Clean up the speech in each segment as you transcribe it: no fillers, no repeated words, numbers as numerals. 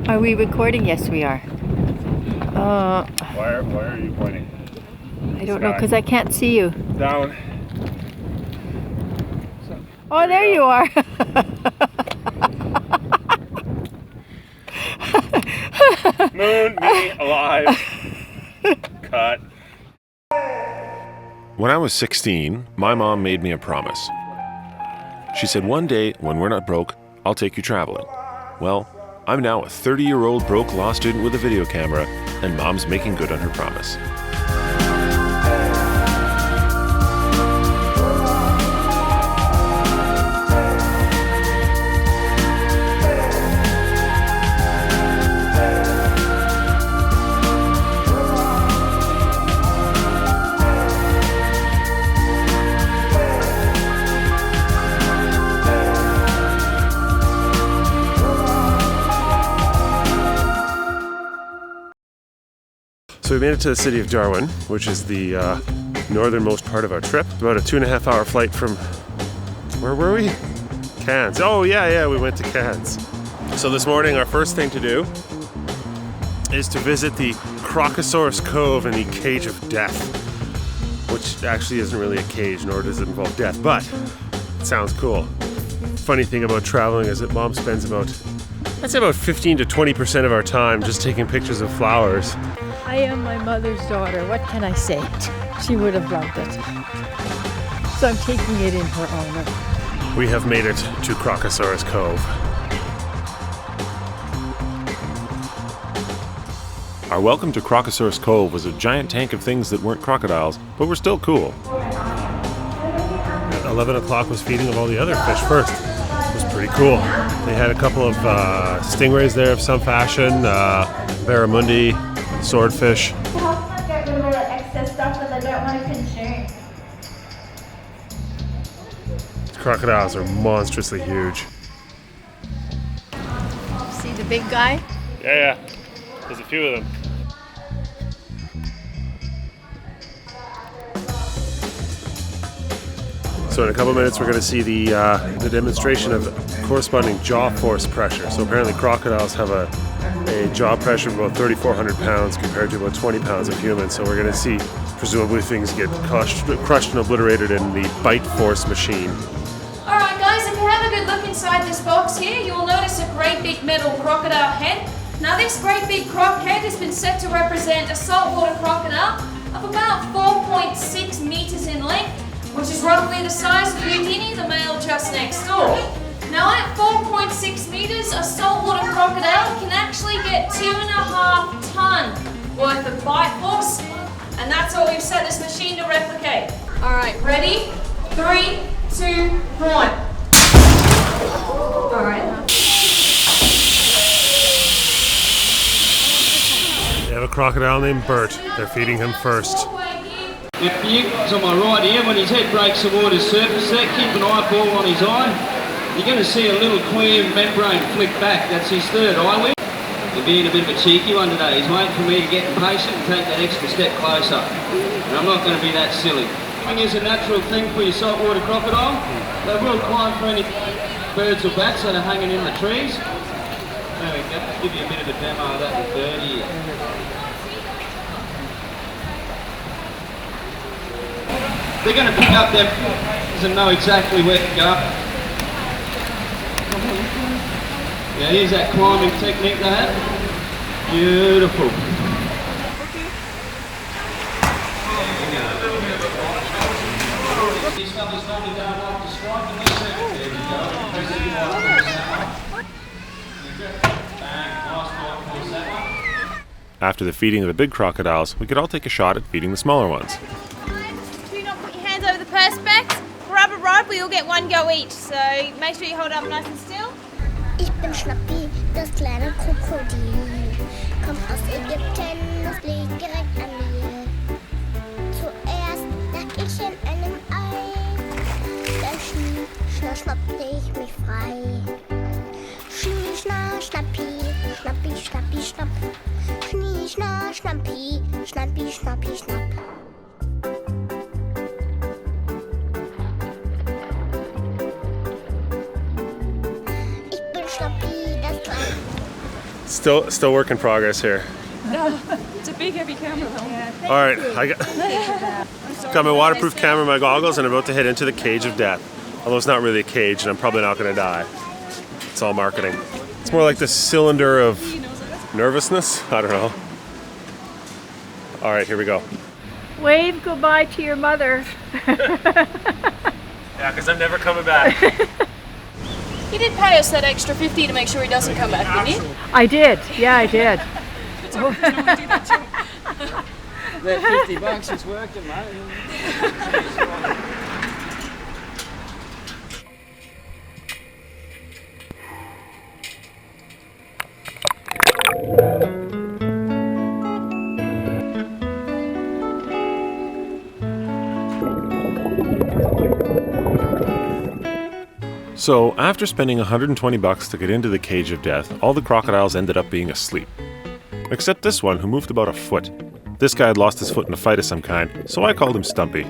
Are we recording? Yes, we are. Why are you pointing? I don't know, because I can't see you. Down. Oh, there you are. Moon, me, alive. Cut. When I was 16, my mom made me a promise. She said, one day, when we're not broke, I'll take you traveling. Well, I'm now a 30-year-old broke law student with a video camera, and mom's making good on her promise. So we made it to the city of Darwin, which is the northernmost part of our trip. About a 2.5-hour flight from, where were we? Cairns. Oh yeah, we went to Cairns. So this morning our first thing to do is to visit the Crocosaurus Cove and the Cage of Death, which actually isn't really a cage, nor does it involve death, but it sounds cool. Funny thing about traveling is that Mom spends about 15 to 20% of our time just taking pictures of flowers. I am my mother's daughter. What can I say? She would have loved it. So I'm taking it in her honor. We have made it to Crocosaurus Cove. Our welcome to Crocosaurus Cove was a giant tank of things that weren't crocodiles, but were still cool. At 11 o'clock was feeding of all the other fish first. It was pretty cool. They had a couple of stingrays there of some fashion, barramundi, swordfish. To help them get rid of all the excess stuff that they don't want to consume. Crocodiles are monstrously huge. See the big guy? Yeah. There's a few of them. So in a couple minutes we're going to see the demonstration of corresponding jaw force pressure. So apparently crocodiles have a jaw pressure of about 3,400 pounds compared to about 20 pounds of humans. So we're going to see presumably things get crushed and obliterated in the bite force machine. Alright guys, if you have a good look inside this box here, you will notice a great big metal crocodile head. Now this great big croc head has been set to represent a saltwater crocodile of about 4.6 meters in length, which is roughly the size of Houdini, the male just next door. Now at 4.6 meters, a saltwater crocodile can actually get 2.5 ton worth of bite force, and that's what we've set this machine to replicate. Alright, ready? 3, 2, 1. Alright. They have a crocodile named Bert. They're feeding him first. If Buke's on my right here, when his head breaks the water's surface there, keep an eyeball on his eye. You're going to see a little clear membrane flick back. That's his third eyelid. He's being a bit of a cheeky one today. He's waiting for me to get impatient and take that extra step closer. And I'm not going to be that silly. Swimming is a natural thing for your saltwater crocodile. They will climb for any birds or bats that are hanging in the trees. There we go. Give you a bit of a demo of that with Bird here. They're going to pick up their paws and know exactly where to go. Yeah, here's that climbing technique they have. Beautiful. These fellas normally don't like to strike in this circuit. There we go. Press it bang, nice night for that one. After the feeding of the big crocodiles, we could all take a shot at feeding the smaller ones. Do not put your hands over the perspex. Grab a rod, we all get one go each. So make sure you hold up nice and still. Ich bin Schnappi, das kleine Krokodil. Kommt aus Ägypten, das liegt direkt an mir. Zuerst lag ich in einem Ei. Dann schnappte ich mich frei. Schnappi, Schnappi, Schnappi, Schnapp. Schnappi, Schnappi, Schnappi, Schnapp. Still work in progress here. It's a big heavy camera though. All right, I got my waterproof camera, my goggles, and I'm about to head into the cage of death. Although it's not really a cage, and I'm probably not going to die. It's all marketing. It's more like the cylinder of nervousness. I don't know. All right, here we go. Wave goodbye to your mother. Yeah, because I'm never coming back. You did pay us that extra 50 to make sure he doesn't come back, didn't you? I did. Yeah, I did. That $50 is working, mate. So, after spending $120 to get into the cage of death, all the crocodiles ended up being asleep. Except this one, who moved about a foot. This guy had lost his foot in a fight of some kind, so I called him Stumpy.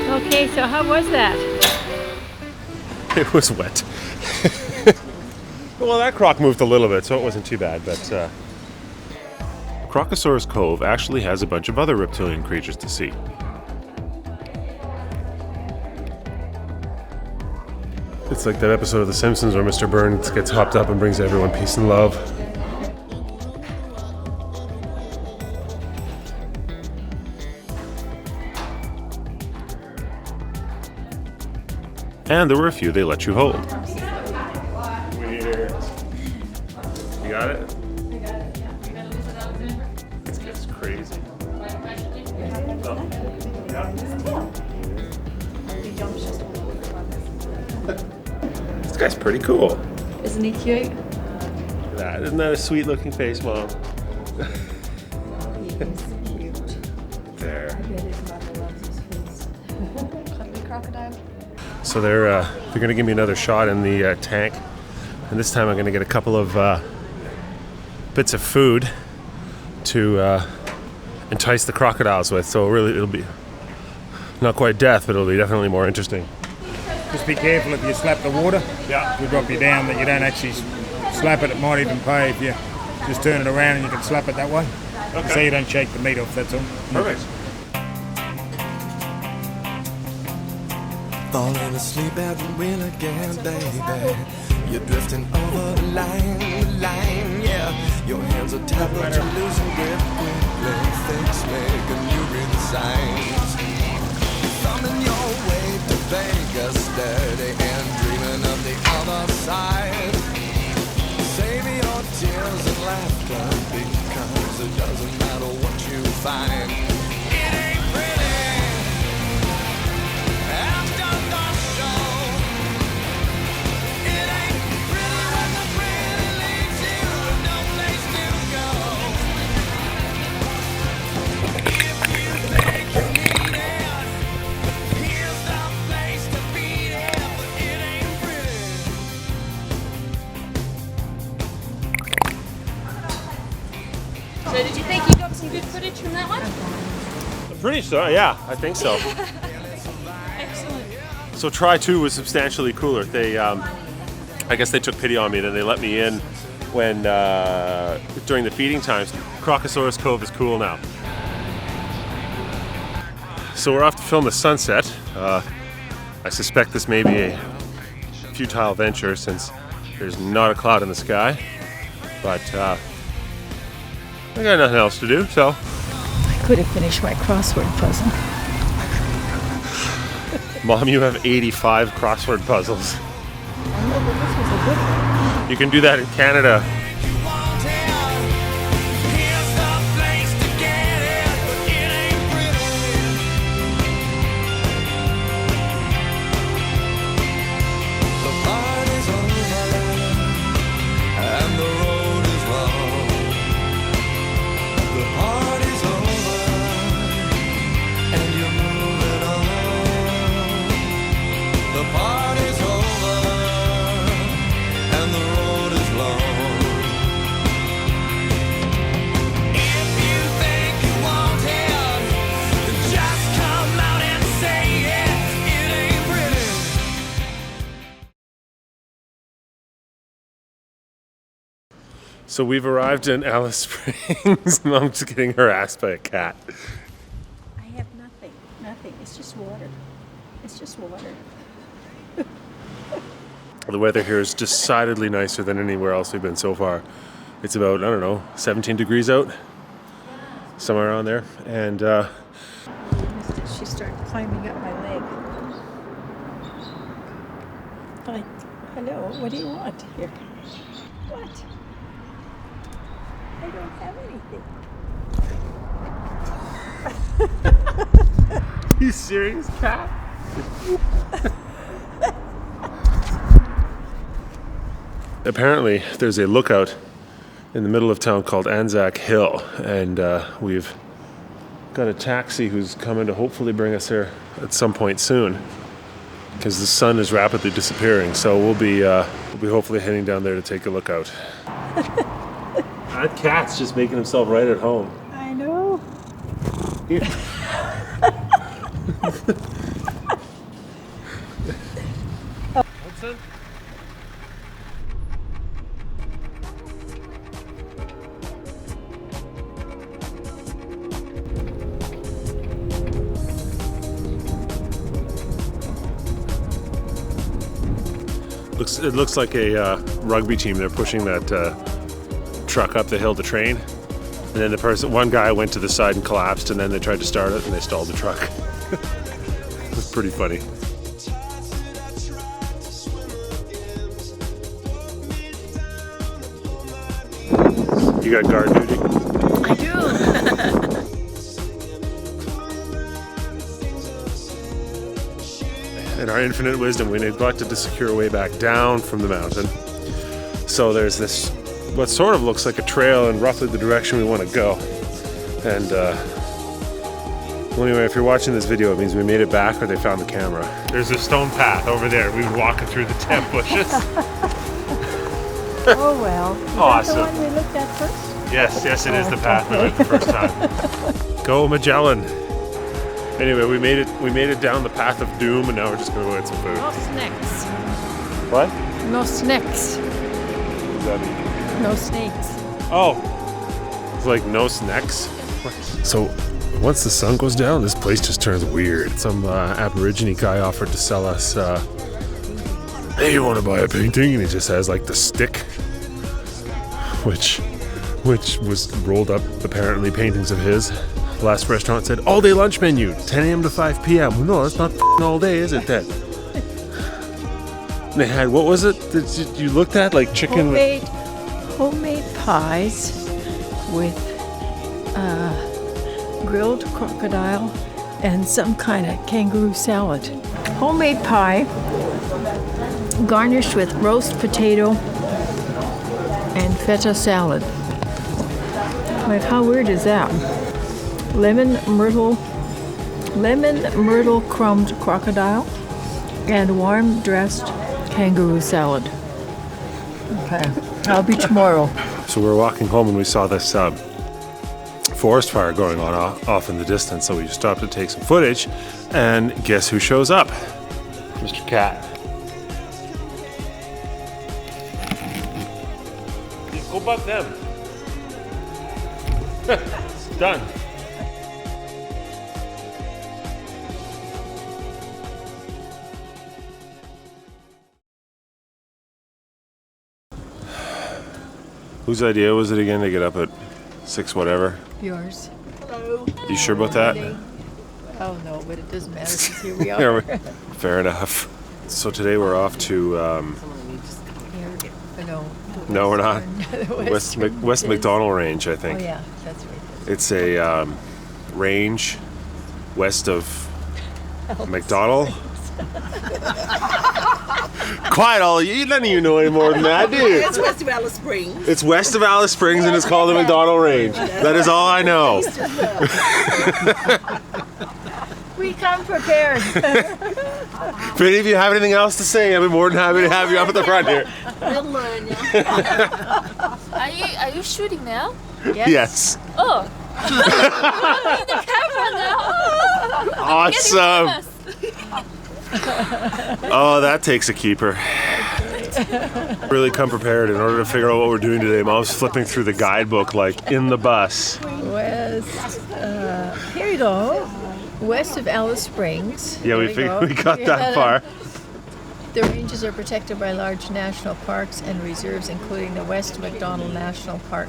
Okay, so how was that? It was wet. Well, that croc moved a little bit, so it wasn't too bad, but Crocosaurus Cove actually has a bunch of other reptilian creatures to see. It's like that episode of The Simpsons where Mr. Burns gets hopped up and brings everyone peace and love. And there were a few they let you hold. Weird. You got it? This gets crazy. This guy's pretty cool. Isn't he cute? Isn't that a sweet looking face, Mom? There. Cuddly crocodile. So they're going to give me another shot in the tank, and this time I'm going to get a couple of bits of food to entice the crocodiles with. So really, it'll be not quite death, but it'll be definitely more interesting. Just be careful if you slap the water. Yeah. It'll drop you down, that you don't actually slap it. It might even pay if you just turn it around and you can slap it that way. Okay. So you don't shake the meat off, that's all. Perfect. Falling asleep at the wheel again, baby. You're drifting over the line, yeah. Your hands are tied, but you're losing grip quickly. Things making you read the signs. Thumbing your way to Vegas, steady and dreaming of the other side. Save your tears and laughter, because it doesn't matter what you find. It ain't pretty. So did you think you got some good footage from that one? I'm pretty sure, yeah, I think so. Excellent. So try 2 was substantially cooler. They, I guess they took pity on me, then they let me in when, during the feeding times. Crocosaurus Cove is cool now. So we're off to film the sunset. I suspect this may be a futile venture since there's not a cloud in the sky, but I got nothing else to do, so. I could have finished my crossword puzzle. Mom, you have 85 crossword puzzles. I know, but this was a good one. You can do that in Canada. So we've arrived in Alice Springs. Mom's getting harassed by a cat. I have nothing. Nothing. It's just water. It's just water. The weather here is decidedly nicer than anywhere else we've been so far. It's about, I don't know, 17 degrees out. Somewhere around there. And she started climbing up my leg. Hi. Hello. What do you want here? What? I don't have anything. you serious, cat? Apparently, there's a lookout in the middle of town called Anzac Hill, and we've got a taxi who's coming to hopefully bring us there at some point soon, because the sun is rapidly disappearing. So we'll be hopefully heading down there to take a look out. That cat's just making himself right at home. I know. Here. Hudson? It looks like a rugby team. They're pushing that truck up the hill to train, and then one guy went to the side and collapsed, and then they tried to start it and they stalled the truck. It's pretty funny. You got guard duty? I do. In our infinite wisdom, we neglected to secure a way back down from the mountain. So there's this, what sort of looks like a trail in roughly the direction we want to go. And well, anyway, if you're watching this video, it means we made it back or they found the camera. There's a stone path over there. We were walking through the tent bushes. Oh well. Awesome. Is that the one we looked at first? Yes, it is the path we went the first time. Go Magellan. Anyway, we made it down the path of doom, and now we're just gonna go get some food. No snakes. What? No snakes. What does that mean? No snakes. Oh, it's like no snacks. So once the sun goes down, this place just turns weird. Some Aborigine guy offered to sell us, hey, you want to buy a painting? And he just has like the stick, which was rolled up apparently paintings of his. The last restaurant said all day lunch menu, 10 a.m. to 5 p.m. Well, no, that's not all day, is it then? They had, what was it that you looked at? Like chicken? Homemade pies with grilled crocodile and some kind of kangaroo salad. Homemade pie garnished with roast potato and feta salad. Like, how weird is that? Lemon myrtle crumbed crocodile and warm dressed kangaroo salad. Okay, I'll be tomorrow. So we were walking home and we saw this forest fire going on off in the distance, so we stopped to take some footage, and guess who shows up? Mr. Cat. Yeah, go buck them. Done. Whose idea was it again to get up at 6 whatever? Yours. You sure about that? Oh no, but it doesn't matter because here we are. Fair enough. So today we're off to no, we're not. West MacDonnell Range, I think. Oh yeah, that's right. It's a range west of MacDonnell. Quiet, all of you. None of you know any more than that, do you? It's west of Alice Springs. It's west of Alice Springs, and it's called the MacDonnell Range. That is all I know. We come prepared. If any of you have anything else to say, I'd be more than happy to have you up at the front here. We'll learn, yeah. Are you shooting now? Yes. Oh. The camera now. Awesome. Oh, that takes a keeper. Really come prepared in order to figure out what we're doing today. Mom's flipping through the guidebook like in the bus. West, here you go. West of Alice Springs. Yeah, we got that far. The ranges are protected by large national parks and reserves, including the West MacDonnell National Park,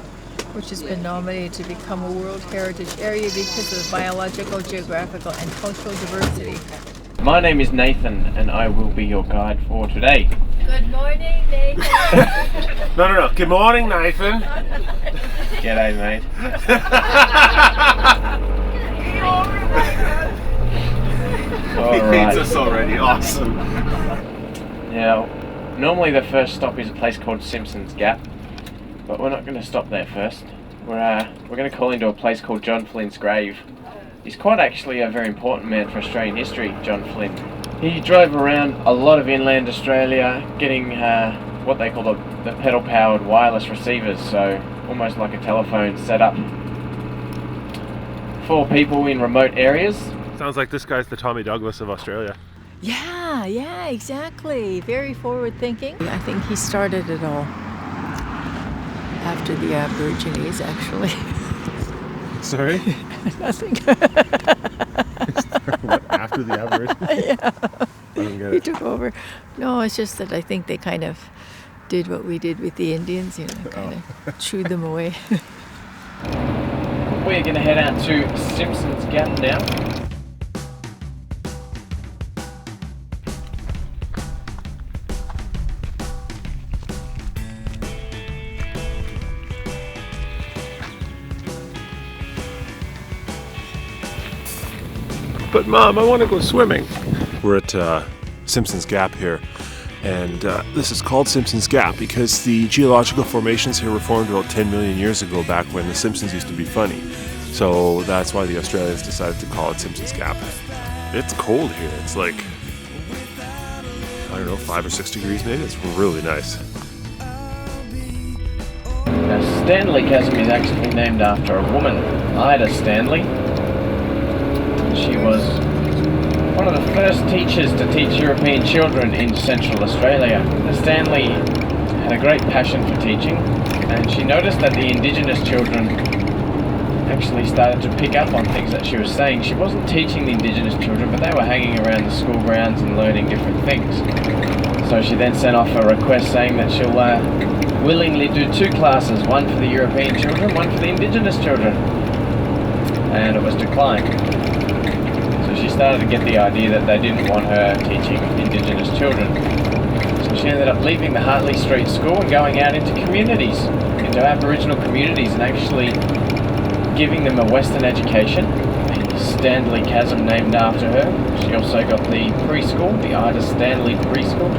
which has been nominated to become a World Heritage Area because of the biological, geographical, and cultural diversity. My name is Nathan, and I will be your guide for today. Good morning, Nathan. No. Good morning, Nathan. G'day, mate. He hates us already. Awesome. Now, normally the first stop is a place called Simpson's Gap, but we're not going to stop there first. We're going to call into a place called John Flynn's grave. He's quite actually a very important man for Australian history, John Flynn. He drove around a lot of inland Australia, getting what they call the pedal-powered wireless receivers, so almost like a telephone set up for people in remote areas. Sounds like this guy's the Tommy Douglas of Australia. Yeah, exactly. Very forward-thinking. I think he started it all after the Aborigines, actually. Sorry? Nothing. What, after the Aborigines? Yeah. I don't get it. He took over. No, it's just that I think they kind of did what we did with the Indians, kind of chewed them away. We're going to head out to Simpson's Gap now. But Mom, I want to go swimming. We're at Simpson's Gap here, and this is called Simpson's Gap because the geological formations here were formed about 10 million years ago, back when the Simpsons used to be funny. So that's why the Australians decided to call it Simpson's Gap. It's cold here. It's like, I don't know, 5 or 6 degrees maybe. It's really nice. Now, Stanley Chasm is actually named after a woman, Ida Stanley. She was one of the first teachers to teach European children in Central Australia. Stanley had a great passion for teaching, and she noticed that the Indigenous children actually started to pick up on things that she was saying. She wasn't teaching the Indigenous children, but they were hanging around the school grounds and learning different things. So she then sent off a request saying that she'll willingly do 2 classes, one for the European children, one for the Indigenous children. And it was declined. She started to get the idea that they didn't want her teaching Indigenous children. So she ended up leaving the Hartley Street School and going out into communities, into Aboriginal communities, and actually giving them a Western education. Stanley Chasm named after her. She also got the preschool, the Ida Stanley preschool.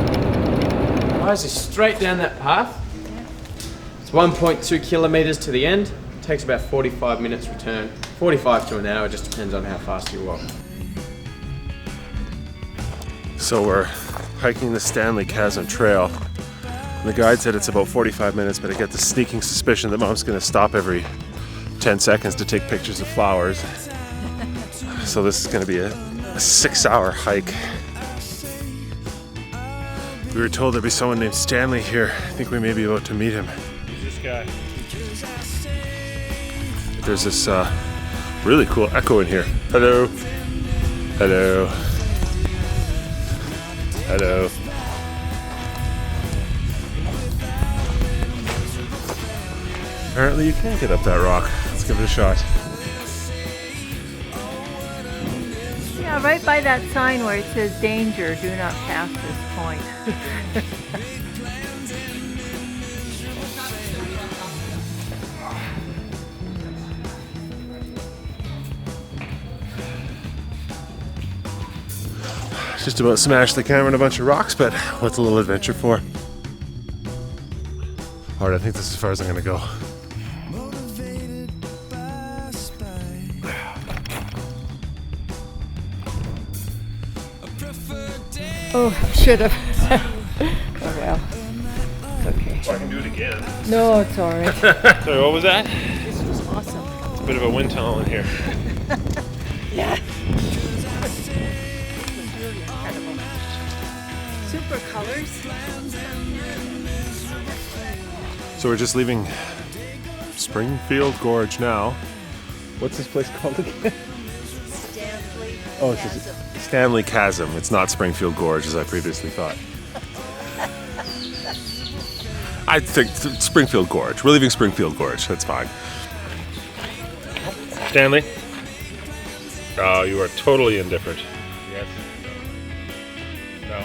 Guys, it's straight down that path. It's 1.2 kilometres to the end. It takes about 45 minutes return. 45 to an hour, just depends on how fast you walk. So we're hiking the Stanley Chasm Trail. The guide said it's about 45 minutes, but I get the sneaking suspicion that Mom's going to stop every 10 seconds to take pictures of flowers. So this is going to be a 6-hour hike. We were told there'd be someone named Stanley here. I think we may be about to meet him. Who's this guy? There's this really cool echo in here. Hello. Hello. Hello. Apparently you can't get up that rock. Let's give it a shot. Yeah, right by that sign where it says danger, do not pass this point. Just about smashed the camera in a bunch of rocks, but what's a little adventure for? Alright, I think this is as far as I'm gonna go. Oh, should have. Oh well. Okay. Well, I can do it again. No, it's alright. Sorry, what was that? This was awesome. It's a bit of a wind tunnel in here. Yeah. Super deeper colors. So we're just leaving Springfield Gorge now. What's this place called again? Stanley. Oh, it's just Stanley Chasm. It's not Springfield Gorge as I previously thought. I think Springfield Gorge. We're leaving Springfield Gorge. That's fine. Stanley? Oh, you are totally indifferent. Yes. No.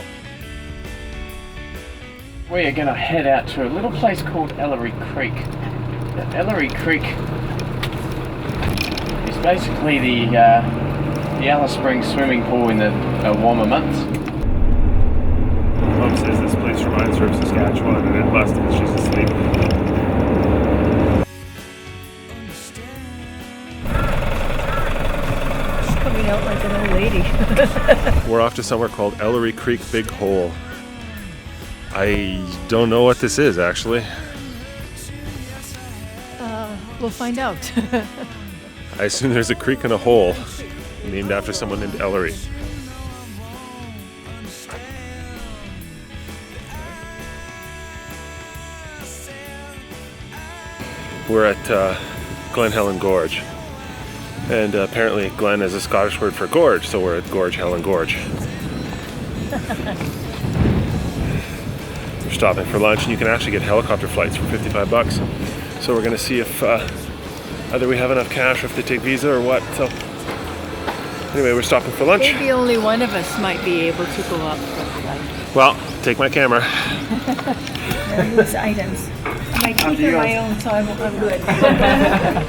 We are going to head out to a little place called Ellery Creek. Now, Ellery Creek is basically the Alice Springs swimming pool in the warmer months. Mom says this place reminds her of Saskatchewan and then busted. She's asleep. She's coming out like an old lady. We're off to somewhere called Ellery Creek Big Hole. I don't know what this is actually. We'll find out. I assume there's a creek and a hole named after someone named Ellery. We're at Glen Helen Gorge. And apparently Glen is a Scottish word for gorge, so we're at Gorge Helen Gorge. We're stopping for lunch, and you can actually get helicopter flights for $55. So we're gonna see if either we have enough cash or if they take Visa or what. So anyway, we're stopping for lunch. Maybe only one of us might be able to go up. Well, take my camera. These items. My teeth are my own, so I'm good.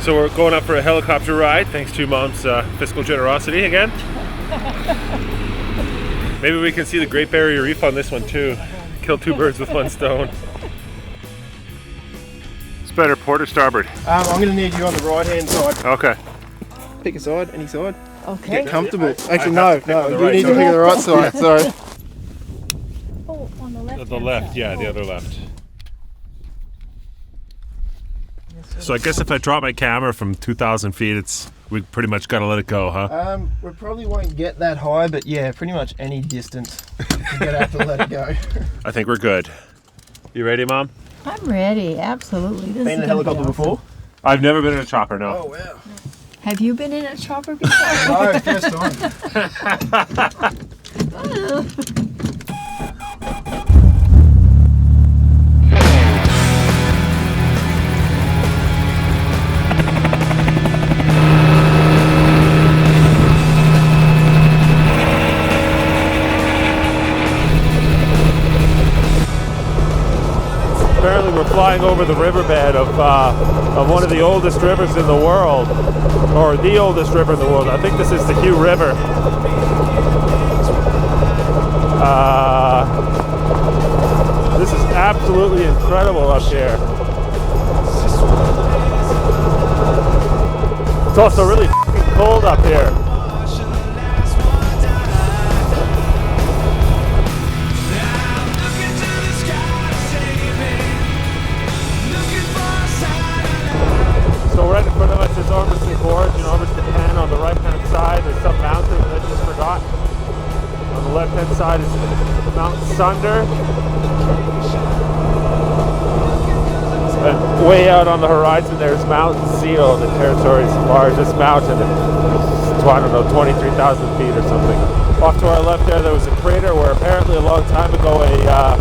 So we're going up for a helicopter ride, thanks to Mom's fiscal generosity again. Maybe we can see the Great Barrier Reef on this one too. Kill two birds with one stone. It's better, port or starboard? I'm going to need you on the right-hand side. Okay. Pick a side, any side. Okay. Get comfortable. Actually, no, you right need to side. pick the right side, sorry. Oh, on the left. The left, yeah, the other left. So I guess if I drop my camera from 2,000 feet, we pretty much got to let it go, huh? We probably won't get that high, but yeah, pretty much any distance. You're going to have to let it go. I think we're good. You ready, Mom? I'm ready, absolutely. This Been in is a helicopter gonna be awesome. before? I've never been in a chopper, no. Oh, wow. Have you been in a chopper before? No, first time. Apparently we're flying over the riverbed of one of the oldest rivers in the world, or the oldest river in the world. I think this is the Hugh River. This is absolutely incredible up here. It's also really f***ing cold up here. So right in front of us is Ormiston Gorge and Ormiston Pen. On the right-hand side there's some mountain that I just forgot. On the left-hand side is Mount Sunder. And way out on the horizon there's Mount Seal, the territory's largest mountain. It's, I don't know, 23,000 feet or something. Off to our left there was a crater where apparently a long time ago a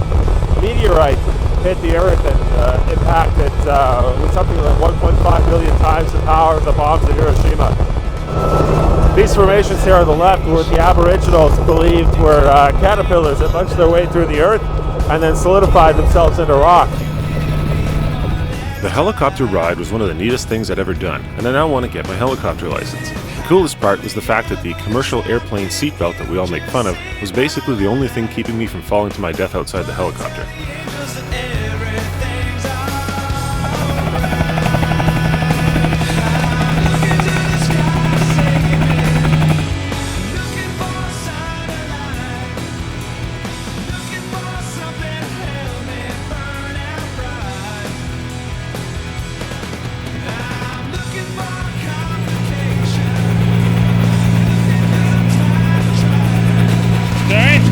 meteorite hit the earth and impacted with something like 1.5 million times the power of the bombs in Hiroshima. These formations here on the left were the Aboriginals believed were caterpillars that punched their way through the earth and then solidified themselves into rock. The helicopter ride was one of the neatest things I'd ever done, and I now want to get my helicopter license. The coolest part was the fact that the commercial airplane seatbelt that we all make fun of was basically the only thing keeping me from falling to my death outside the helicopter.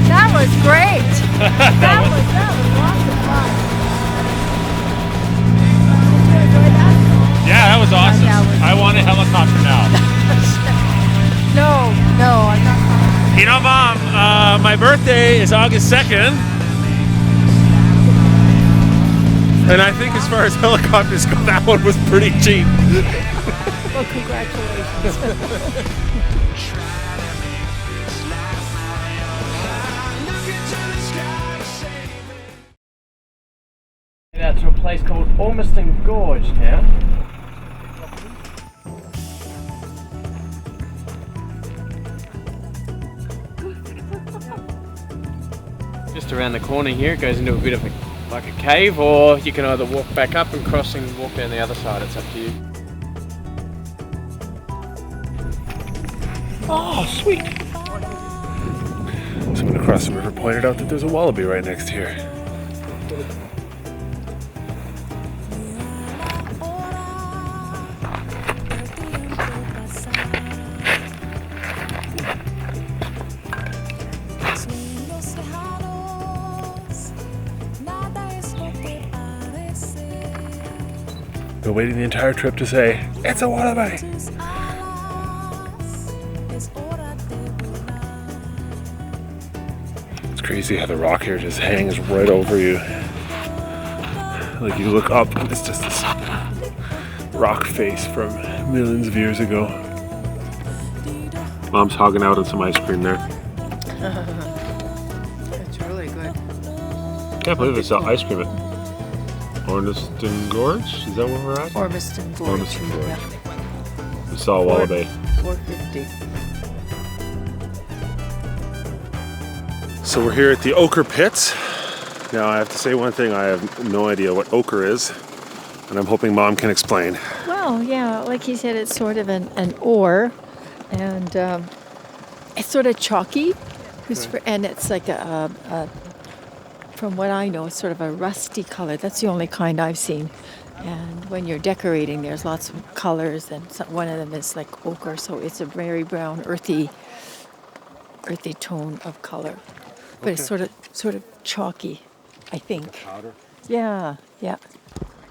That was great. That was lots of fun. Yeah, that was awesome. I want a helicopter now. No, I'm not. You know, Mom, my birthday is August 2nd. And I think as far as helicopters go, that one was pretty cheap. Well, congratulations. Out to a place called Ormiston Gorge now. Just around the corner here, it goes into a bit of like a cave, or you can either walk back up and cross and walk down the other side. It's up to you. Oh, sweet. Someone across the river pointed out that there's a wallaby right next here. Been waiting the entire trip to say, it's a wallaby! It's crazy how the rock here just hangs right over you. Like you look up and it's just this rock face from millions of years ago. Mom's hogging out on some ice cream there. That's really good. Can't believe they sell ice cream at Ormiston Gorge? Is that where we're at? Ormiston Gorge. Ormiston Gorge. Yeah. We saw a wallaby. $4.50. So we're here at the ochre pits. Now I have to say one thing, I have no idea what ochre is, and I'm hoping Mom can explain. Well, yeah, like he said, it's sort of an ore, and it's sort of chalky, and it's like from what I know, it's sort of a rusty color. That's the only kind I've seen. And when you're decorating, there's lots of colors, and one of them is like ochre, so it's a very brown, earthy tone of color. But it's sort of chalky, I think. Powder? Yeah.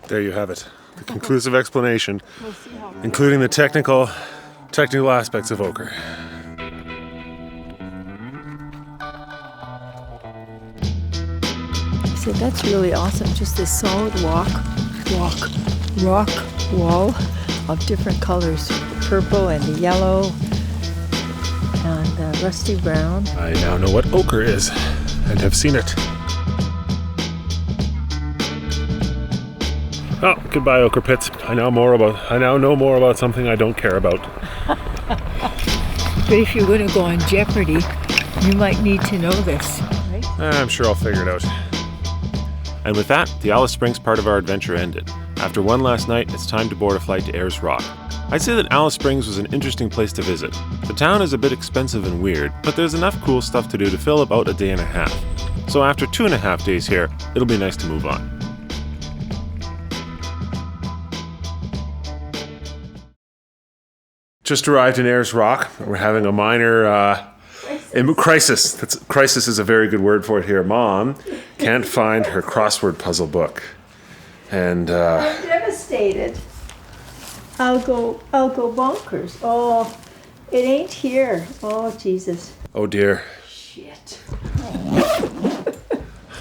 There you have it. The conclusive explanation, including the technical aspects of ochre. So that's really awesome. Just this solid rock wall of different colors. The purple and the yellow and the rusty brown. I now know what ochre is and have seen it. Oh, goodbye ochre pits. I now know more about something I don't care about. But if you're going to go on Jeopardy, you might need to know this, right? I'm sure I'll figure it out. And with that, the Alice Springs part of our adventure ended. After one last night, it's time to board a flight to Ayers Rock. I'd say that Alice Springs was an interesting place to visit. The town is a bit expensive and weird, but there's enough cool stuff to do to fill about a day and a half. So after 2.5 days here, it'll be nice to move on. Just arrived in Ayers Rock. We're having a minor crisis. Crisis is a very good word for it here. Mom can't find her crossword puzzle book, and I'm devastated. I'll go bonkers. Oh, it ain't here. Oh, Jesus. oh dear. Shit.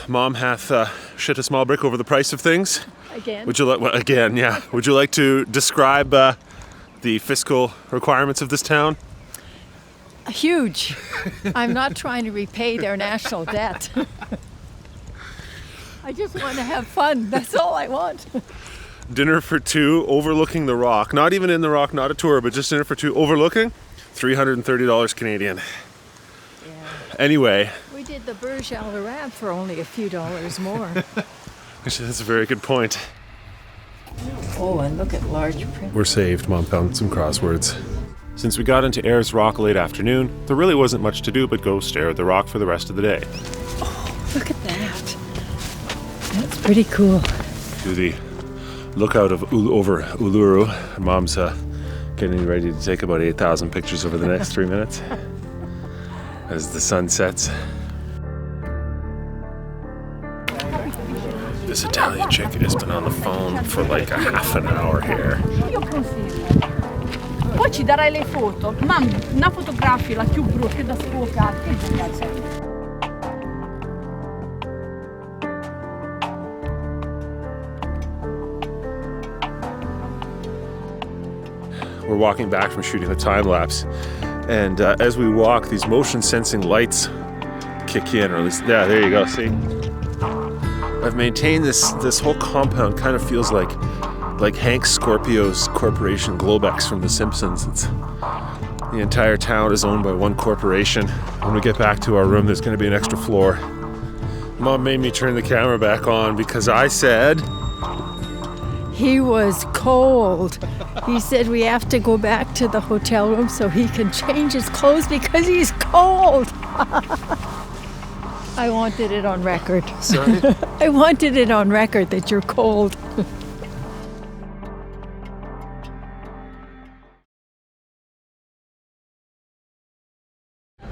Mom hath shit a small brick over the price of things. Again? Would you like? Well, again, yeah. Would you like to describe the fiscal requirements of this town? Huge. I'm not trying to repay their national debt. I just want to have fun. That's all I want. Dinner for two, overlooking the rock. Not even in the rock, not a tour, but just dinner for two, overlooking. $330 Canadian. Yeah. Anyway. We did the Burj Al Arab for only a few dollars more. Actually, that's a very good point. Oh, and look at large print. We're saved. Mom found some crosswords. Since we got into Ayers Rock late afternoon, there really wasn't much to do but go stare at the rock for the rest of the day. Oh, look at that. That's pretty cool. To the lookout over Uluru. Mom's getting ready to take about 8,000 pictures over the next 3 minutes as the sun sets. This Italian chick has been on the phone for like a half an hour here. Io consiglio. Poi ci darai le foto, ma una fotografia la più brutta da scuocare. Che bella. We're walking back from shooting the time lapse, and as we walk, these motion sensing lights kick in, or at least, yeah, there you go, see? I've maintained this whole compound kind of feels like Hank Scorpio's corporation Globex from The Simpsons. The entire town is owned by one corporation. When we get back to our room, there's going to be an extra floor. Mom made me turn the camera back on because I said... He was cold. He said we have to go back to the hotel room so he can change his clothes because he's cold. I wanted it on record. Sorry? I wanted it on record that you're cold.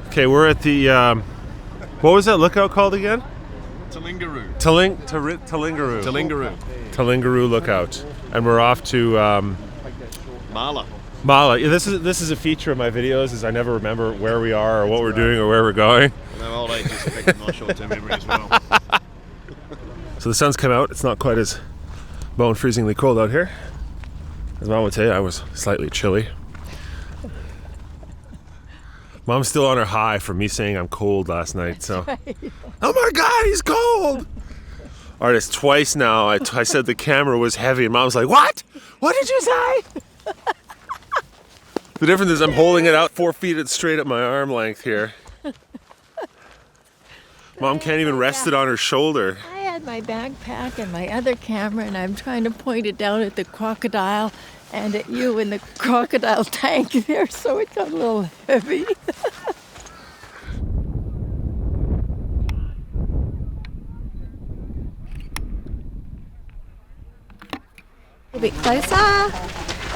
Okay, we're at the, what was that lookout called again? Talingaroo. Talingaroo. Talingaroo lookout. And we're off to, Mala. Mala. Yeah, this is a feature of my videos, is I never remember where we are or what we're doing or where we're going. No, old age is affecting my short-term memory as well. So the sun's come out. It's not quite as bone-freezingly cold out here. As Mom would say, I was slightly chilly. Mom's still on her high from me saying I'm cold last night, so. Right. Oh my God, he's cold! Alright, it's twice now. I said the camera was heavy, and Mom's like, what? What did you say? The difference is I'm holding it out 4 feet straight at my arm length here. Mom can't even rest it on her shoulder. I had my backpack and my other camera, and I'm trying to point it down at the crocodile and at you in the crocodile tank there, so it got a little heavy. A bit closer.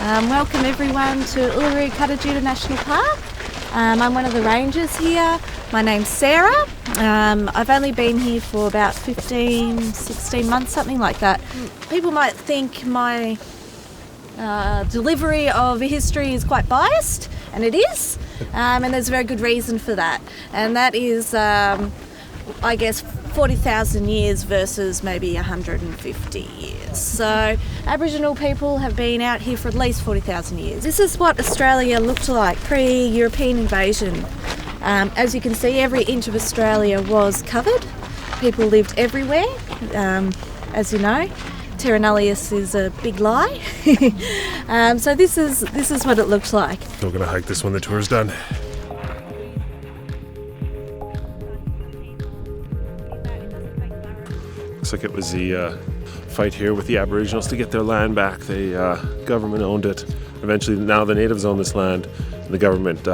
Welcome everyone to Uluru Katajuta National Park. I'm one of the rangers here. My name's Sarah. I've only been here for about 16 months, something like that. People might think my delivery of history is quite biased, and it is, and there's a very good reason for that. And that is, I guess, 40,000 years versus maybe 150 years. So Aboriginal people have been out here for at least 40,000 years. This is what Australia looked like pre-European invasion. As you can see, every inch of Australia was covered. People lived everywhere, as you know. Terra nullius is a big lie. So this is what it looked like. Still gonna hike this when the tour's done. Looks like it was the fight here with the Aboriginals to get their land back. The government owned it. Eventually, now the natives own this land. The government,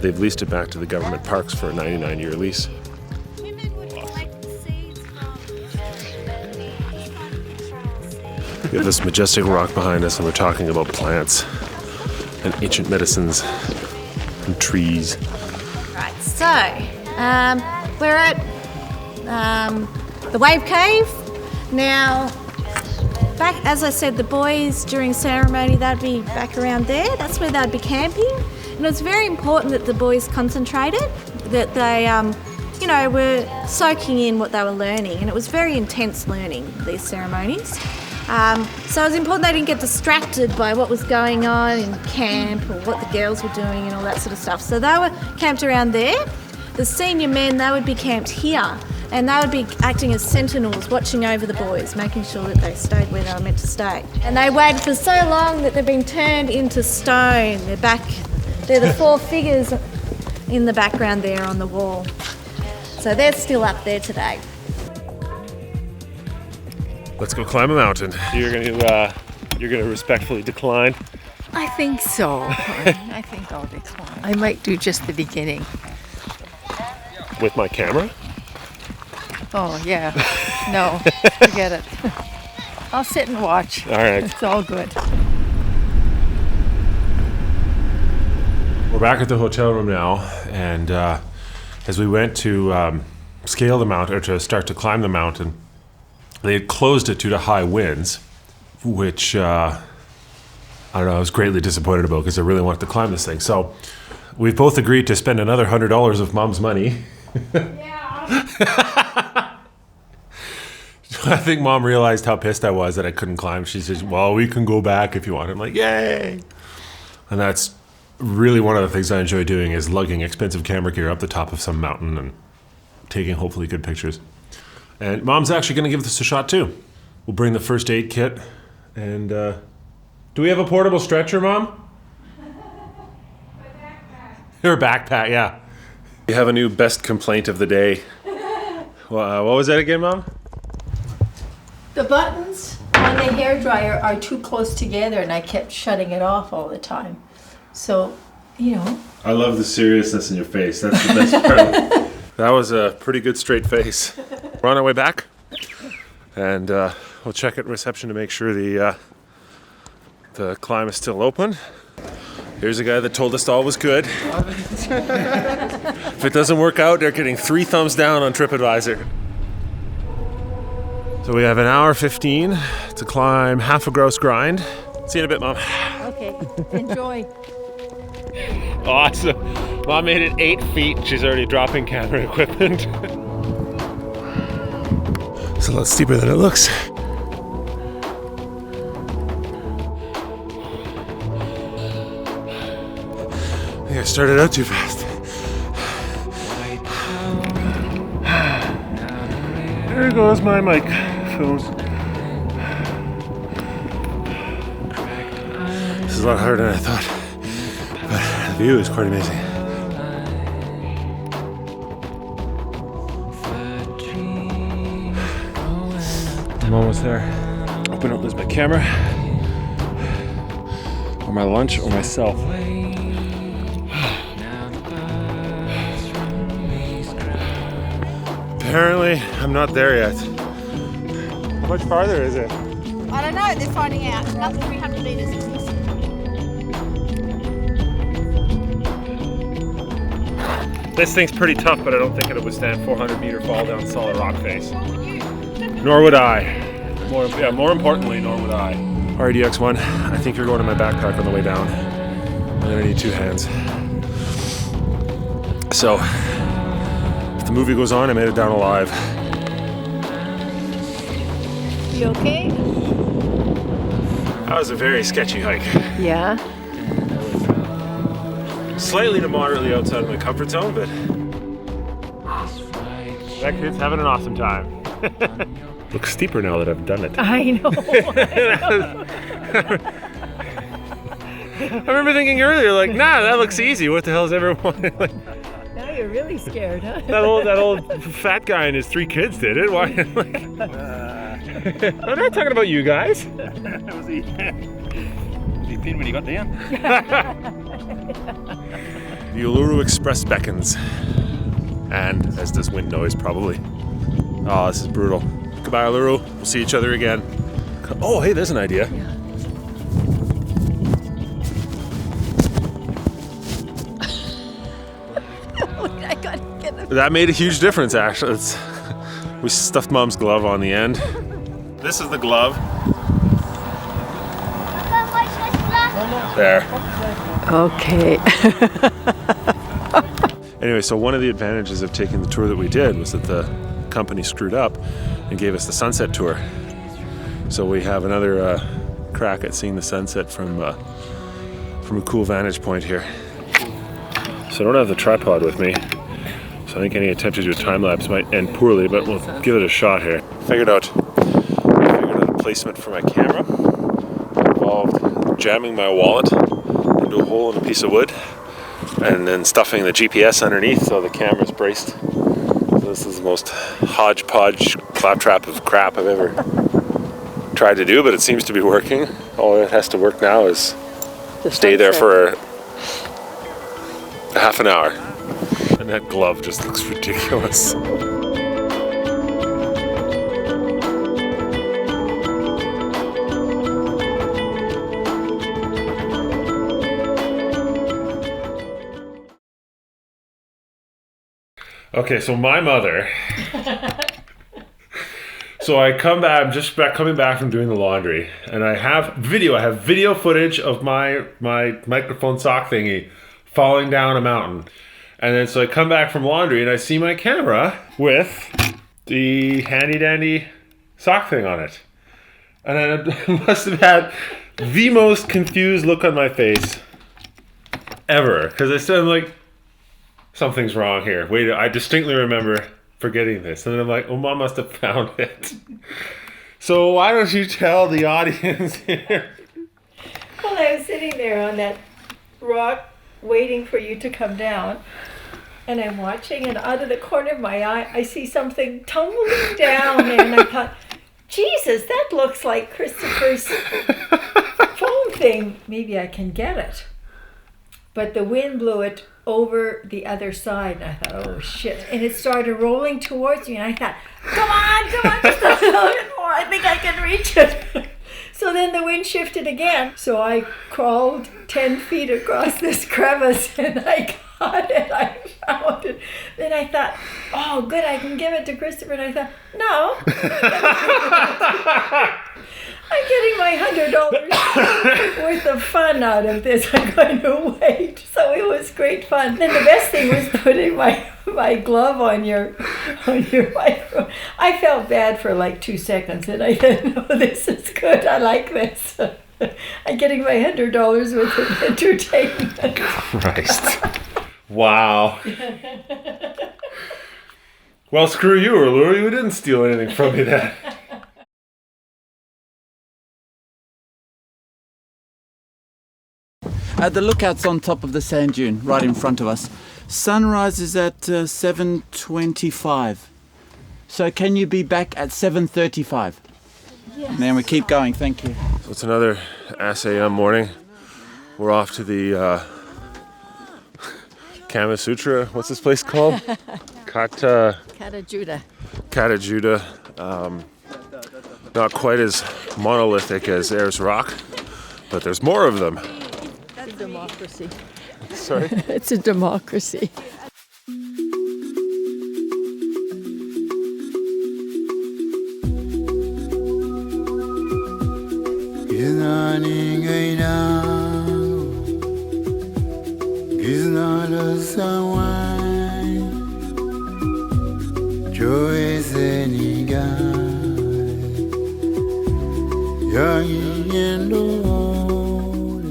they've leased it back to the government parks for a 99-year lease. We have this majestic rock behind us, and we're talking about plants and ancient medicines and trees. Right, so we're at the Wave Cave. Now, back, as I said, the boys during ceremony, they'd be back around there. That's where they'd be camping. And it's very important that the boys concentrated, that they, were soaking in what they were learning. And it was very intense learning, these ceremonies. So it was important they didn't get distracted by what was going on in camp or what the girls were doing and all that sort of stuff. So they were camped around there. The senior men, they would be camped here, and they would be acting as sentinels, watching over the boys, making sure that they stayed where they were meant to stay. And they waited for so long that they've been turned into stone. They're the 4 figures in the background there on the wall. So they're still up there today. Let's go climb a mountain. You're gonna respectfully decline. I think so. I think I'll decline. I might do just the beginning. With my camera? Oh, yeah. No, forget it. I'll sit and watch. All right. It's all good. We're back at the hotel room now, and as we went to scale the mountain, or to start to climb the mountain, they had closed it due to high winds, which I don't know, I was greatly disappointed about because I really wanted to climb this thing. So we've both agreed to spend another $100 of Mom's money. I think Mom realized how pissed I was that I couldn't climb. She says, well, we can go back if you want. I'm like, yay! And that's really one of the things I enjoy doing, is lugging expensive camera gear up the top of some mountain and taking hopefully good pictures. And Mom's actually going to give this a shot too. We'll bring the first aid kit. And do we have a portable stretcher, Mom? Her backpack, yeah. We have a new best complaint of the day. What was that again, Mom? The buttons on the hairdryer are too close together, and I kept shutting it off all the time. So, you know. I love the seriousness in your face. That's the best part. That was a pretty good straight face. We're on our way back, and we'll check at reception to make sure the climb is still open. Here's a guy that told us all was good. If it doesn't work out, they're getting 3 thumbs down on TripAdvisor. So we have an hour 15 to climb half a grouse grind. See you in a bit, Mom. Okay, enjoy. Awesome. Mom made it 8 feet. She's already dropping camera equipment. It's a lot steeper than it looks. I think I started out too fast. There goes my mic. This is a lot harder than I thought, but the view is quite amazing. I'm almost there. Hope I don't lose my camera, or my lunch, or myself. Apparently, I'm not there yet. How much farther is it? I don't know, they're finding out. Another 300 metres exists. This thing's pretty tough, but I don't think it'll withstand 400-meter fall down solid rock face. Nor would I. More importantly, nor would I. RDX1, I think you're going to my backpack on the way down. I'm gonna need 2 hands. So, if the movie goes on, I made it down alive. You okay? That was a very sketchy hike. Yeah. Slightly to moderately outside of my comfort zone, but that kid's having an awesome time. Looks steeper now that I've done it. I know. I remember thinking earlier, like, nah, that looks easy. What the hell is everyone like? Now you're really scared, huh? That old fat guy and his 3 kids did it. Why? Like, I'm not talking about you guys. Was he thin when he got down? The Uluru Express beckons. And as does wind noise, probably. Oh, this is brutal. Goodbye, Uluru. We'll see each other again. Oh, hey, there's an idea. That made a huge difference, actually. We stuffed Mom's glove on the end. This is the glove. There. Okay. Anyway, so one of the advantages of taking the tour that we did was that the company screwed up and gave us the sunset tour. So we have another crack at seeing the sunset from a cool vantage point here. So I don't have the tripod with me, so I think any attempt to do a time lapse might end poorly, but we'll give it a shot here. Figured out a placement for my camera. It involved jamming my wallet into a hole in a piece of wood and then stuffing the GPS underneath so the camera's braced. So this is the most hodgepodge claptrap of crap I've ever tried to do, but it seems to be working. All it has to work now is stay there for a half an hour. And that glove just looks ridiculous. Okay, so my mother So I come back, I'm just coming back from doing the laundry, and I have video footage of my microphone sock thingy falling down a mountain. And then so I come back from laundry and I see my camera with the handy dandy sock thing on it. And I must have had the most confused look on my face ever. Because I said, I'm like, something's wrong here. Wait, I distinctly remember forgetting this. And then I'm like, oh, Mom must have found it. So why don't you tell the audience here? Well, I was sitting there on that rock waiting for you to come down. And I'm watching, and out of the corner of my eye, I see something tumbling down there. And I thought, Jesus, that looks like Christopher's phone thing. Maybe I can get it. But the wind blew it over the other side. And I thought, oh, shit. And it started rolling towards me. And I thought, come on, just a little bit more. I think I can reach it. So then the wind shifted again. So I crawled 10 feet across this crevice, and I got it. I found it. Then I thought, oh, good, I can give it to Christopher. And I thought, no. I'm getting my $100 worth of fun out of this. I'm going to wait. So it was great fun. Then the best thing was putting my glove on your microphone. I felt bad for like 2 seconds, and I said, no, this is good. I like this. I'm getting my $100 worth of entertainment. Christ. Wow. Well, screw you, Uluru. You didn't steal anything from me then. The lookout's on top of the sand dune, right in front of us. Sunrise is at 7:25. So can you be back at 7:35? Yes. And then we keep going, thank you. So it's another SAM morning. We're off to the Kama Sutra. What's this place called? Katajuda. Katajuda. Not quite as monolithic as Ayers Rock, but there's more of them. It's a democracy. Sorry? It's a democracy.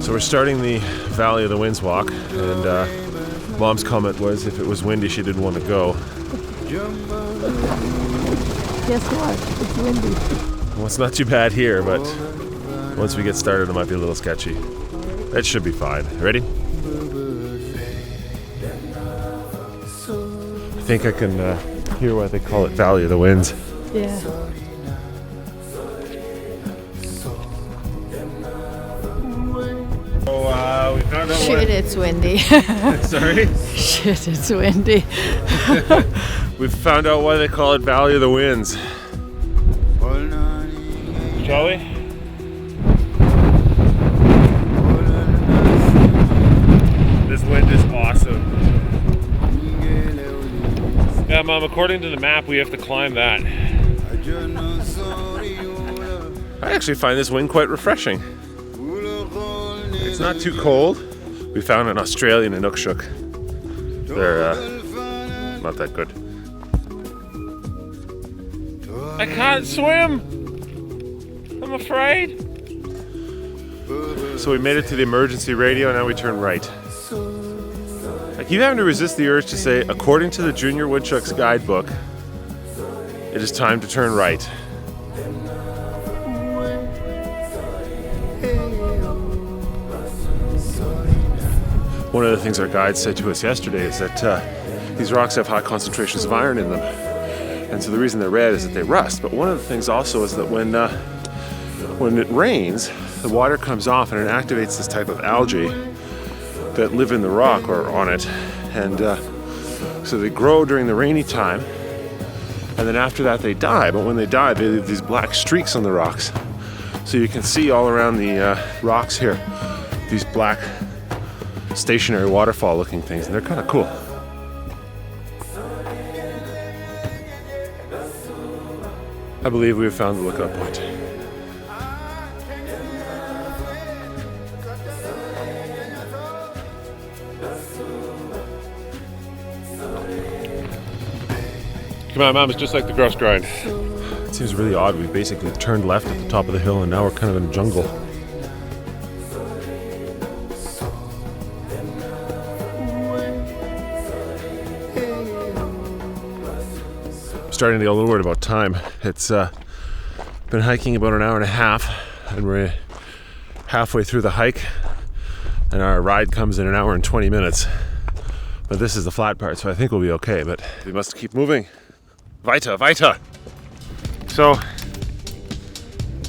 So we're starting the Valley of the Winds walk, and Mom's comment was if it was windy she didn't want to go. Guess what? It's windy. Well, it's not too bad here, but once we get started it might be a little sketchy. It should be fine. Ready? I think I can hear why they call it Valley of the Winds. Yeah. So we found out Shit, it's windy. Sorry? Shit, it's windy. We've found out why they call it Valley of the Winds. Shall we? This wind is awesome. Yeah, Mom, according to the map, we have to climb that. I actually find this wind quite refreshing. It's not too cold. We found an Australian Inukshuk. They're not that good. I can't swim! I'm afraid. So we made it to the emergency radio, now we turn right. I keep having to resist the urge to say, according to the Junior Woodchuck's guidebook, it is time to turn right. One of the things our guide said to us yesterday is that these rocks have high concentrations of iron in them. And so the reason they're red is that they rust. But one of the things also is that when it rains, the water comes off and it activates this type of algae that live in the rock or on it. And so they grow during the rainy time. And then after that they die. But when they die, they leave these black streaks on the rocks. So you can see all around the rocks here, these black stationary waterfall looking things. And they're kind of cool. I believe we have found the lookout point. Come on, Mom, it's just like the gross grind. It seems really odd. We basically turned left at the top of the hill and now we're kind of in a jungle. Starting to get a little worried about time. It's been hiking about an hour and a half and we're halfway through the hike and our ride comes in an hour and 20 minutes. But this is the flat part, so I think we'll be okay, but we must keep moving. Weiter, weiter! So,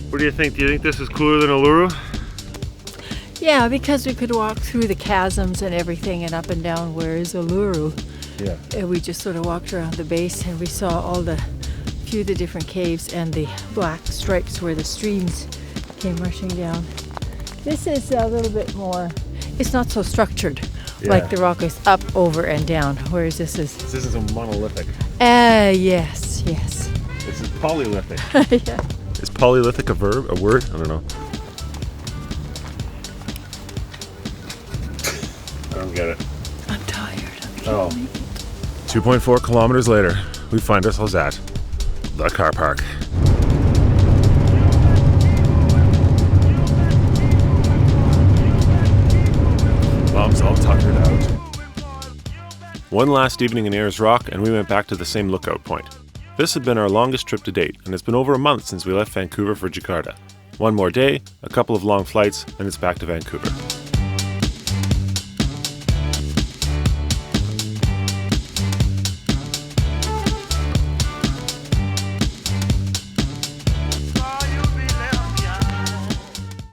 what do you think? Do you think this is cooler than Uluru? Yeah, because we could walk through the chasms and everything and up and down, whereas Uluru, yeah. And we just sort of walked around the base and we saw all the few of the different caves and the black stripes where the streams came rushing down. This is a little bit more, it's not so structured. Yeah. Like the rock is up, over, and down, whereas this is a monolithic. Yes. This is polyolithic. Yeah. Is polyolithic a verb, a word? I don't know. I don't get it. I'm tired. Oh. 2.4 kilometers later, we find ourselves at the car park. Mom's all tuckered out. One last evening in Ayers Rock and we went back to the same lookout point. This had been our longest trip to date and it's been over a month since we left Vancouver for Jakarta. One more day, a couple of long flights, and it's back to Vancouver.